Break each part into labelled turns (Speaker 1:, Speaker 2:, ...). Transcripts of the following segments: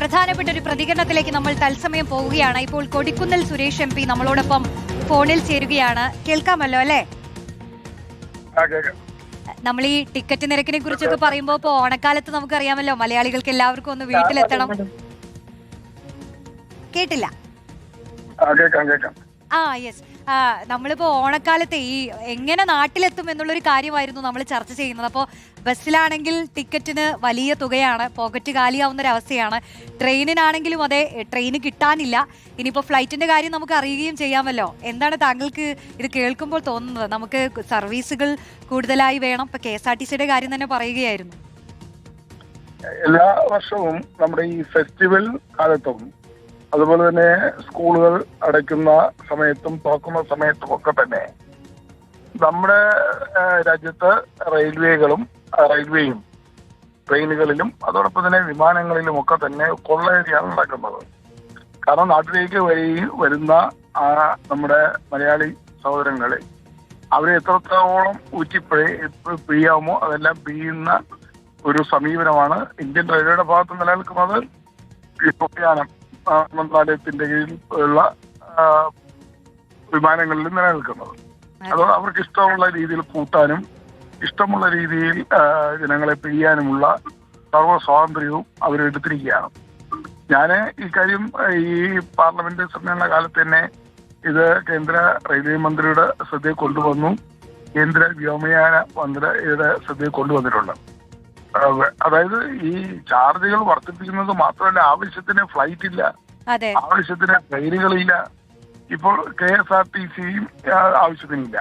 Speaker 1: പ്രധാനപ്പെട്ട ഒരു പ്രതികരണത്തിലേക്ക് നമ്മൾ തത്സമയം പോവുകയാണ്. ഇപ്പോൾ കൊടിക്കുന്നിൽ സുരേഷ് MP നമ്മളോടൊപ്പം ഫോണിൽ ചേരുകയാണ്. കേൾക്കാമല്ലോ അല്ലേ? നമ്മൾ ഈ ടിക്കറ്റ് നിരക്കിനെ കുറിച്ചൊക്കെ പറയുമ്പോൾ ഇപ്പോൾ ഓണക്കാലത്ത് നമുക്കറിയാമല്ലോ, മലയാളികൾക്ക് എല്ലാവർക്കും ഒന്ന് വീട്ടിലെത്തണം. കേട്ടില്ല? യെസ്. നമ്മളിപ്പോ ഓണക്കാലത്തെ ഈ എങ്ങനെ നാട്ടിലെത്തും എന്നുള്ളൊരു കാര്യമായിരുന്നു നമ്മൾ ചർച്ച ചെയ്യുന്നത്. അപ്പോൾ ബസ്സിലാണെങ്കിൽ ടിക്കറ്റിന് വലിയ തുകയാണ്, പോക്കറ്റ് കാലിയാവുന്നൊരവസ്ഥയാണ്. ട്രെയിനിനാണെങ്കിലും അതെ, ട്രെയിന് കിട്ടാനില്ല. ഇനിയിപ്പോൾ ഫ്ലൈറ്റിന്റെ കാര്യം നമുക്ക് അറിയുകയും ചെയ്യാമല്ലോ. എന്താണ് താങ്കൾക്ക് ഇത് കേൾക്കുമ്പോൾ തോന്നുന്നത്? നമുക്ക് സർവീസുകൾ കൂടുതലായി വേണം. ഇപ്പൊ KSRTCയുടെ കാര്യം തന്നെ പറയുകയായിരുന്നു.
Speaker 2: എല്ലാ വർഷവും നമ്മുടെ ഈ ഫെസ്റ്റിവൽ കാലത്തും അതുപോലെ തന്നെ സ്കൂളുകൾ അടയ്ക്കുന്ന സമയത്തും തുറക്കുന്ന സമയത്തും ഒക്കെ തന്നെ നമ്മുടെ രാജ്യത്ത് റെയിൽവേയും ട്രെയിനുകളിലും അതോടൊപ്പം തന്നെ വിമാനങ്ങളിലും ഒക്കെ തന്നെ കൊള്ളയടിയാണ് നടക്കുന്നത്. കാരണം നാട്ടിലേക്ക് വരുന്ന നമ്മുടെ മലയാളി സഹോദരങ്ങളെ അവരെ എത്രത്തോളം പിഴിയാമോ അതെല്ലാം പിഴിയുന്ന ഒരു സമീപനമാണ് ഇന്ത്യൻ റെയിൽവേയുടെ ഭാഗത്ത് നിലനിൽക്കുന്നത്. വ്യോമയാനം മന്ത്രാലയത്തിന്റെ കീഴിൽ ഉള്ള വിമാനങ്ങളിൽ നിലനിൽക്കുന്നത്. അത് അവർക്ക് ഇഷ്ടമുള്ള രീതിയിൽ കൂട്ടാനും ഇഷ്ടമുള്ള രീതിയിൽ ജനങ്ങളെ പിഴിയാനുമുള്ള സർവ്വ സ്വാതന്ത്ര്യവും അവരെടുത്തിരിക്കുകയാണ്. ഞാൻ ഈ കാര്യം ഈ പാർലമെന്റ് സമ്മേളന കാലത്ത് തന്നെ ഇത് കേന്ദ്ര റെയിൽവേ മന്ത്രിയുടെ ശ്രദ്ധയിൽ കൊണ്ടുവന്നു. കേന്ദ്ര വ്യോമയാന മന്ത്രിയുടെ ശ്രദ്ധയിൽ കൊണ്ടുവന്നിട്ടുണ്ട്. അതായത് ഈ ചാർജുകൾ വർദ്ധിപ്പിക്കുന്നത് മാത്രമല്ല, ആവശ്യത്തിന് ഫ്ലൈറ്റ് ഇല്ല, ആവശ്യത്തിന് ട്രെയിനുകളില്ല, ഇപ്പോൾ KSRTCയും ആവശ്യത്തിനില്ല.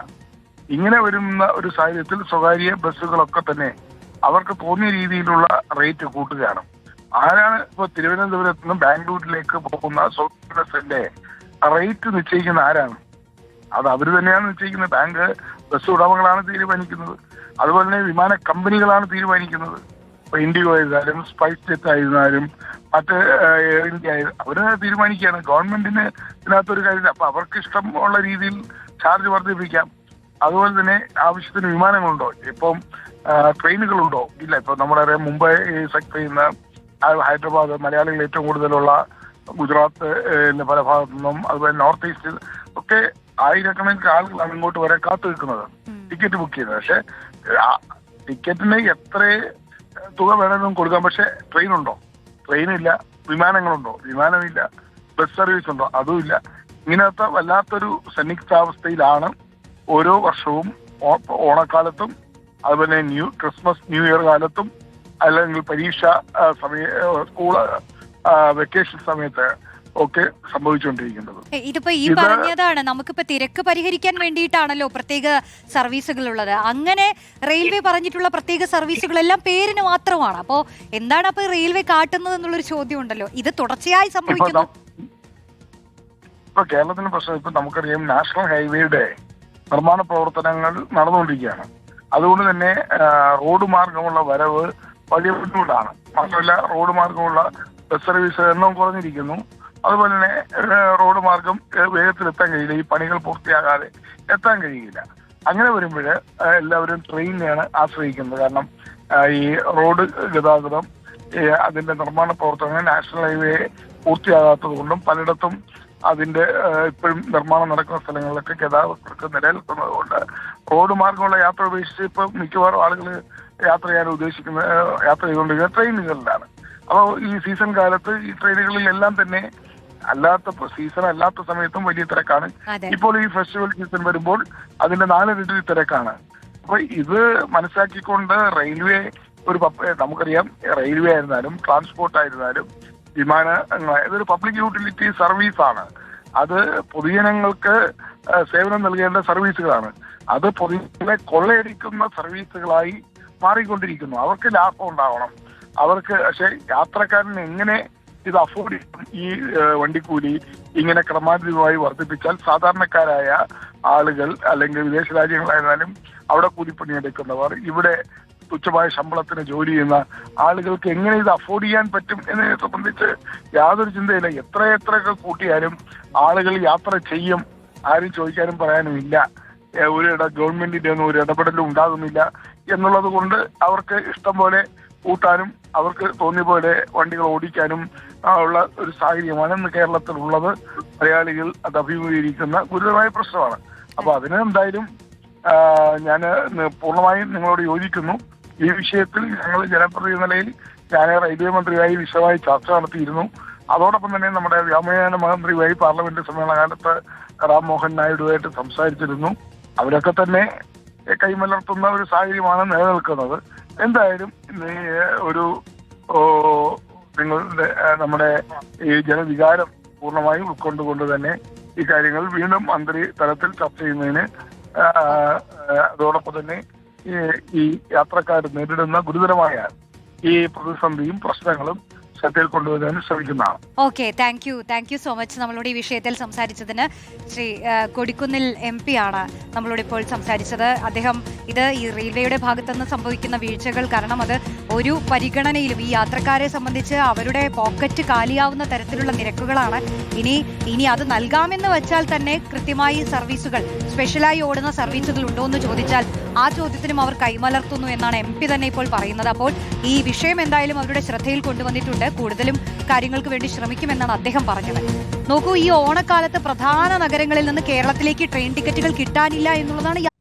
Speaker 2: ഇങ്ങനെ വരുന്ന ഒരു സാഹചര്യത്തിൽ സ്വകാര്യ ബസ്സുകളൊക്കെ തന്നെ അവർക്ക് തോന്നിയ രീതിയിലുള്ള റേറ്റ് കൂട്ടുകയാണ്. ആരാണ് ഇപ്പോൾ തിരുവനന്തപുരത്ത് നിന്ന് ബാംഗ്ലൂരിലേക്ക് പോകുന്ന സ്വകാര്യ ബസ്സിന്റെ റേറ്റ് നിശ്ചയിക്കുന്ന ആരാണ്? അത് അവർ തന്നെയാണ് നിശ്ചയിക്കുന്നത്. ബസ് ഉടമകളാണ് തീരുമാനിക്കുന്നത്. അതുപോലെ തന്നെ വിമാന കമ്പനികളാണ് തീരുമാനിക്കുന്നത്. ഇപ്പൊ ഇൻഡിഗോ ആയിരുന്നാലും സ്പൈസ് ജെറ്റ് ആയിരുന്നാലും മറ്റ് എയർ ഇന്ത്യ അവര് തീരുമാനിക്കുകയാണ്. ഗവൺമെന്റിന് ഇതിനകത്തൊരു കാര്യമില്ല. അപ്പൊ അവർക്ക് ഇഷ്ടമുള്ള രീതിയിൽ ചാർജ് വർദ്ധിപ്പിക്കാം. അതുപോലെ തന്നെ ആവശ്യത്തിന് വിമാനങ്ങളുണ്ടോ, ഇപ്പം ട്രെയിനുകളുണ്ടോ? ഇല്ല. ഇപ്പൊ നമ്മുടെ മുംബൈ സെക്ടർ ചെയ്യുന്ന ഹൈദരാബാദ് മലയാളികൾ ഏറ്റവും കൂടുതലുള്ള ഗുജറാത്ത് പല ഭാഗത്തു നിന്നും അതുപോലെ നോർത്ത് ഈസ്റ്റ് ഒക്കെ ആയിരക്കണക്കിന് ആളുകളാണ് ഇങ്ങോട്ട് വരെ കാത്തു നിൽക്കുന്നത് ടിക്കറ്റ് ബുക്ക് ചെയ്യുന്നത്. പക്ഷെ ടിക്കറ്റിന് എത്ര തുക വേണമെന്നും കൊടുക്കാം. പക്ഷെ ട്രെയിനുണ്ടോ? ട്രെയിനില്ല. വിമാനങ്ങളുണ്ടോ? വിമാനമില്ല. ബസ് സർവീസ് ഉണ്ടോ? അതുമില്ല. ഇങ്ങനത്തെ വല്ലാത്തൊരു സന്നിഗ്ധാവസ്ഥയിലാണ് ഓരോ വർഷവും ഓണക്കാലത്തും അതുപോലെ ക്രിസ്മസ് ന്യൂ ഇയർ കാലത്തും അല്ലെങ്കിൽ പരീക്ഷ സ്കൂൾ വെക്കേഷൻ സമയത്ത് ഒക്കെ സംഭവിച്ചുകൊണ്ടിരിക്കുന്നത്.
Speaker 1: ഇതിപ്പോ ഈ പറഞ്ഞതാണ്, നമുക്കിപ്പോ തിരക്ക് പരിഹരിക്കാൻ വേണ്ടിയിട്ടാണല്ലോ പ്രത്യേക സർവീസുകൾ ഉള്ളത്. അങ്ങനെ റെയിൽവേ പറഞ്ഞിട്ടുള്ള പ്രത്യേക സർവീസുകളെല്ലാം പേരിന് മാത്രമാണ്. അപ്പോ എന്താണ് അപ്പൊ റെയിൽവേ കാട്ടുന്നത് എന്നുള്ളൊരു ചോദ്യം ഉണ്ടല്ലോ. ഇത് തുടർച്ചയായി സംഭവിക്കുന്നു.
Speaker 2: ഇപ്പൊ കേരളത്തിന് പ്രശ്നം, ഇപ്പൊ നമുക്കറിയാം നാഷണൽ ഹൈവേയുടെ നിർമ്മാണ പ്രവർത്തനങ്ങൾ നടന്നുകൊണ്ടിരിക്കുകയാണ്. അതുകൊണ്ട് തന്നെ റോഡ് മാർഗമുള്ള വരവ് വലിയ ബുദ്ധിമുട്ടാണ്. മാത്രമല്ല റോഡ് മാർഗമുള്ള ബസ് സർവീസ് എണ്ണം കുറഞ്ഞിരിക്കുന്നു. അതുപോലെ തന്നെ റോഡ് മാർഗം വേഗത്തിൽ എത്താൻ കഴിയില്ല. ഈ പണികൾ പൂർത്തിയാകാതെ എത്താൻ കഴിയില്ല. അങ്ങനെ വരുമ്പോൾ എല്ലാവരും ട്രെയിനിനെയാണ് ആശ്രയിക്കുന്നത്. കാരണം ഈ റോഡ് ഗതാഗതം അതിന്റെ നിർമ്മാണ പ്രവർത്തനങ്ങൾ നാഷണൽ ഹൈവേ പൂർത്തിയാകാത്തത് കൊണ്ടും പലയിടത്തും അതിന്റെ ഇപ്പോഴും നിർമ്മാണം നടക്കുന്ന സ്ഥലങ്ങളിലൊക്കെ ഗതാഗതങ്ങൾക്ക് നിലനിൽക്കുന്നത് കൊണ്ട് റോഡ് മാർഗമുള്ള യാത്ര ഉപേക്ഷിച്ച് ഇപ്പൊ മിക്കവാറും ആളുകൾ യാത്ര ചെയ്തുകൊണ്ടിരിക്കുന്ന ട്രെയിനുകളിലാണ്. അപ്പോൾ ഈ സീസൺ കാലത്ത് ഈ ട്രെയിനുകളിലെല്ലാം തന്നെ സീസൺ അല്ലാത്ത സമയത്തും വലിയ തിരക്കാണ്. ഇപ്പോൾ ഈ ഫെസ്റ്റിവൽ സീസൺ വരുമ്പോൾ അതിന്റെ 4 ഇരട്ടി തിരക്കാണ്. അപ്പൊ ഇത് മനസ്സിലാക്കിക്കൊണ്ട് റെയിൽവേ നമുക്കറിയാം, റെയിൽവേ ആയിരുന്നാലും ട്രാൻസ്പോർട്ട് ആയിരുന്നാലും ഇതൊരു പബ്ലിക് യൂട്ടിലിറ്റി സർവീസ് ആണ്. അത് പൊതുജനങ്ങൾക്ക് സേവനം നൽകേണ്ട സർവീസുകളാണ്. അത് പൊതുജനങ്ങളെ കൊള്ളയടിക്കുന്ന സർവീസുകളായി മാറിക്കൊണ്ടിരിക്കുന്നു. അവർക്ക് ലാഭം ഉണ്ടാവണം. പക്ഷെ യാത്രക്കാരന് എങ്ങനെ ഇത് അഫോർഡ് ചെയ്യും? ഈ വണ്ടിക്കൂലി ഇങ്ങനെ ക്രമാതീതമായി വർദ്ധിപ്പിച്ചാൽ സാധാരണക്കാരായ ആളുകൾ അല്ലെങ്കിൽ വിദേശ രാജ്യങ്ങളായിരുന്നാലും അവിടെ കൂലിപ്പണിയെടുക്കുന്നവർ, ഇവിടെ തുച്ഛമായ ശമ്പളത്തിന് ജോലി ചെയ്യുന്ന ആളുകൾക്ക് എങ്ങനെ ഇത് അഫോർഡ് ചെയ്യാൻ പറ്റും എന്നതിനെ സംബന്ധിച്ച് യാതൊരു ചിന്തയില്ല. എത്രയൊക്കെ കൂട്ടിയാലും ആളുകൾ യാത്ര ചെയ്യും. ആരും ചോദിക്കാനും പറയാനും ഇല്ല. ഗവൺമെന്റിന്റെ ഒന്നും ഒരു ഇടപെടലും ഉണ്ടാകുന്നില്ല എന്നുള്ളത് കൊണ്ട് അവർക്ക് ഇഷ്ടം പോലെ കൂട്ടാനും അവർക്ക് തോന്നിയ പോലെ വണ്ടികൾ ഓടിക്കാനും ഉള്ള ഒരു സാഹചര്യമാണ് ഇന്ന് കേരളത്തിലുള്ളത്. മലയാളികൾ അത് അഭിമുഖീകരിക്കുന്ന ഗുരുതരമായ പ്രശ്നമാണ്. അപ്പൊ അതിന് എന്തായാലും ഞാൻ പൂർണ്ണമായും നിങ്ങളോട് യോജിക്കുന്നു. ഈ വിഷയത്തിൽ ഞങ്ങൾ ജനപ്രതിനിധി നിലയിൽ ഞാൻ റെയിൽവേ മന്ത്രിയായി വിശദമായി ചർച്ച നടത്തിയിരുന്നു. അതോടൊപ്പം തന്നെ നമ്മുടെ വ്യോമയാന മന്ത്രിയുമായി പാർലമെന്റ് സമ്മേളനകാലത്ത് റാം മോഹൻ നായിഡുവായിട്ട് സംസാരിച്ചിരുന്നു. അവരൊക്കെ തന്നെ കൈമലർത്തുന്ന ഒരു സാഹചര്യമാണ് നിലനിൽക്കുന്നത്. എന്തായാലും ഒരു നിങ്ങളുടെ നമ്മുടെ ഈ ജനവികാരം പൂർണ്ണമായും ഉൾക്കൊണ്ടുകൊണ്ട് തന്നെ ഈ കാര്യങ്ങൾ വീണ്ടും മന്ത്രി തലത്തിൽ ചർച്ച ചെയ്യുന്നതിന് അതോടൊപ്പം തന്നെ ഈ യാത്രക്കാർ നേരിടുന്ന ഗുരുതരമായ ഈ പ്രതിസന്ധിയും പ്രശ്നങ്ങളും ശ്രദ്ധയിൽ കൊണ്ടുവരാൻ ശ്രമിക്കുന്നതാണ്.
Speaker 1: Okay, thank you so much. നമ്മളോട് ഈ വിഷയത്തിൽ സംസാരിച്ചതിന് ശ്രീ കൊടിക്കുന്നിൽ MP ആണ് നമ്മളോട് ഇപ്പോൾ സംസാരിച്ചത്. അദ്ദേഹം ഇത് ഈ റെയിൽവേയുടെ ഭാഗത്തുനിന്ന് സംഭവിക്കുന്ന വീഴ്ചകൾ കാരണം അത് ഒരു പരിഗണനയിലും ഈ യാത്രക്കാരെ സംബന്ധിച്ച് അവരുടെ പോക്കറ്റ് കാലിയാവുന്ന തരത്തിലുള്ള നിരക്കുകളാണ്. ഇനി അത് നൽകാമെന്ന് വെച്ചാൽ തന്നെ കൃത്യമായി സർവീസുകൾ, സ്പെഷ്യലായി ഓടുന്ന സർവീസുകൾ ഉണ്ടോ എന്ന് ചോദിച്ചാൽ ആ ചോദ്യത്തിനും അവർ കൈമലർത്തുന്നു എന്നാണ് MP തന്നെ ഇപ്പോൾ പറയുന്നത്. അപ്പോൾ ഈ വിഷയം എന്തായാലും അവരുടെ ശ്രദ്ധയിൽ കൊണ്ടുവന്നിട്ടുണ്ട്. കൂടുതലും കാര്യങ്ങൾക്ക് വേണ്ടി ശ്രമിക്കുമെന്നാണ് അദ്ദേഹം പറഞ്ഞത്. നോക്കൂ, ഈ ഓണക്കാലത്ത് പ്രധാന നഗരങ്ങളിൽ നിന്ന് കേരളത്തിലേക്ക് ട്രെയിൻ ടിക്കറ്റുകൾ കിട്ടാനില്ല എന്നുള്ളതാണ്